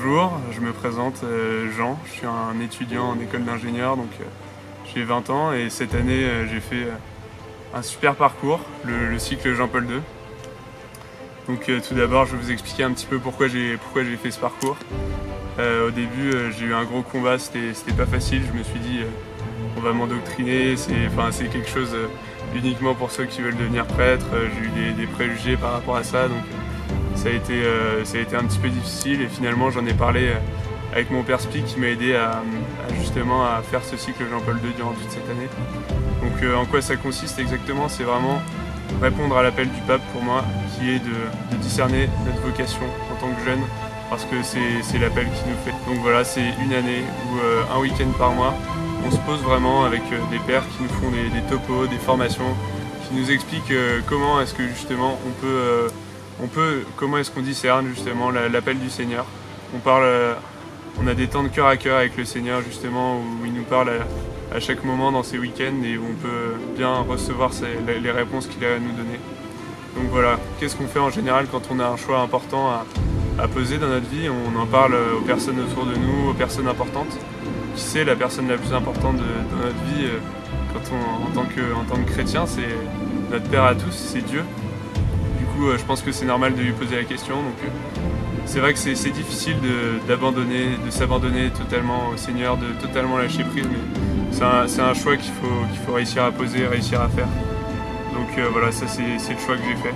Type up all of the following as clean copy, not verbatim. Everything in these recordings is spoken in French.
Bonjour, je me présente Jean, je suis un étudiant en école d'ingénieur, donc j'ai 20 ans et cette année j'ai fait un super parcours, le cycle Jean-Paul II. Donc tout d'abord je vais vous expliquer un petit peu pourquoi j'ai fait ce parcours. Au début j'ai eu un gros combat, c'était pas facile, je me suis dit on va m'endoctriner, c'est quelque chose uniquement pour ceux qui veulent devenir prêtres. J'ai eu des préjugés par rapport à ça, donc ça a été un petit peu difficile et finalement j'en ai parlé avec mon père Spi qui m'a aidé justement à faire ce cycle Jean-Paul II durant toute cette année. Donc en quoi ça consiste exactement? C'est vraiment répondre à l'appel du pape pour moi, qui est de discerner notre vocation en tant que jeune, parce que c'est l'appel qui nous fait. Donc voilà, c'est une année ou un week-end par mois, on se pose vraiment avec des pères qui nous font des topos, des formations, qui nous expliquent comment est-ce que justement comment est-ce qu'on discerne justement l'appel du Seigneur. On a des temps de cœur à cœur avec le Seigneur justement où il nous parle à chaque moment dans ces week-ends et où on peut bien recevoir les réponses qu'il a à nous donner. Donc voilà, qu'est-ce qu'on fait en général quand on a un choix important à poser dans notre vie? On en parle aux personnes autour de nous, aux personnes importantes. Qui c'est la personne la plus importante dans notre vie en tant que chrétien? C'est notre Père à tous, c'est Dieu. Du coup, je pense que c'est normal de lui poser la question. Donc, c'est vrai que c'est difficile de s'abandonner totalement au Seigneur, de totalement lâcher prise, mais c'est un choix qu'il faut réussir à poser, réussir à faire. Donc voilà, ça c'est le choix que j'ai fait.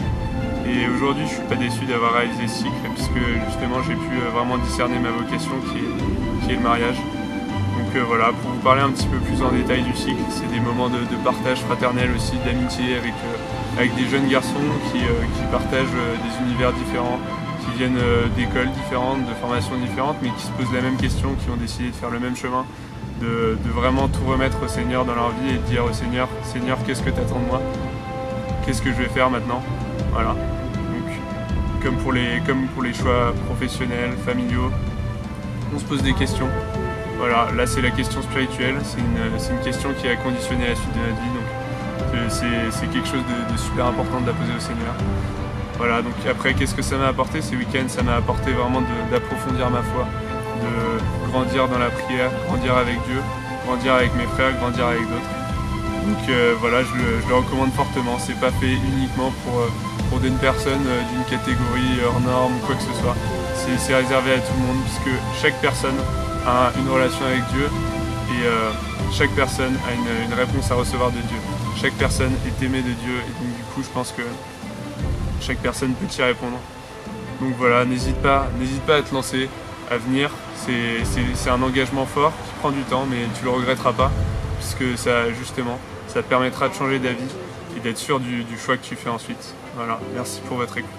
Et aujourd'hui, je ne suis pas déçu d'avoir réalisé ce cycle, puisque justement j'ai pu vraiment discerner ma vocation qui est le mariage. Donc voilà, pour vous parler un petit peu plus en détail du cycle, c'est des moments de partage fraternel aussi, d'amitié avec des jeunes garçons qui partagent des univers différents, qui viennent d'écoles différentes, de formations différentes, mais qui se posent la même question, qui ont décidé de faire le même chemin, de vraiment tout remettre au Seigneur dans leur vie et de dire au Seigneur, Seigneur, qu'est-ce que tu attends de moi? Qu'est-ce que je vais faire maintenant? Voilà. Donc, comme pour les choix professionnels, familiaux, on se pose des questions. Voilà, là c'est la question spirituelle, c'est une question qui a conditionné la suite de notre vie, donc c'est quelque chose de super important de la poser au Seigneur. Voilà, donc après qu'est-ce que ça m'a apporté ces week-ends? Ça m'a apporté vraiment d'approfondir ma foi, de grandir dans la prière, grandir avec Dieu, grandir avec mes frères, grandir avec d'autres. Donc voilà, je le recommande fortement, c'est pas fait uniquement pour une personne d'une catégorie hors norme ou quoi que ce soit. C'est réservé à tout le monde puisque chaque personne a une relation avec Dieu et chaque personne a une réponse à recevoir de Dieu. Chaque personne est aimée de Dieu et donc du coup je pense que chaque personne peut y répondre. Donc voilà, n'hésite pas à te lancer, à venir. C'est un engagement fort qui prend du temps mais tu le regretteras pas puisque ça te permettra de changer d'avis et d'être sûr du choix que tu fais ensuite. Voilà, merci pour votre écoute.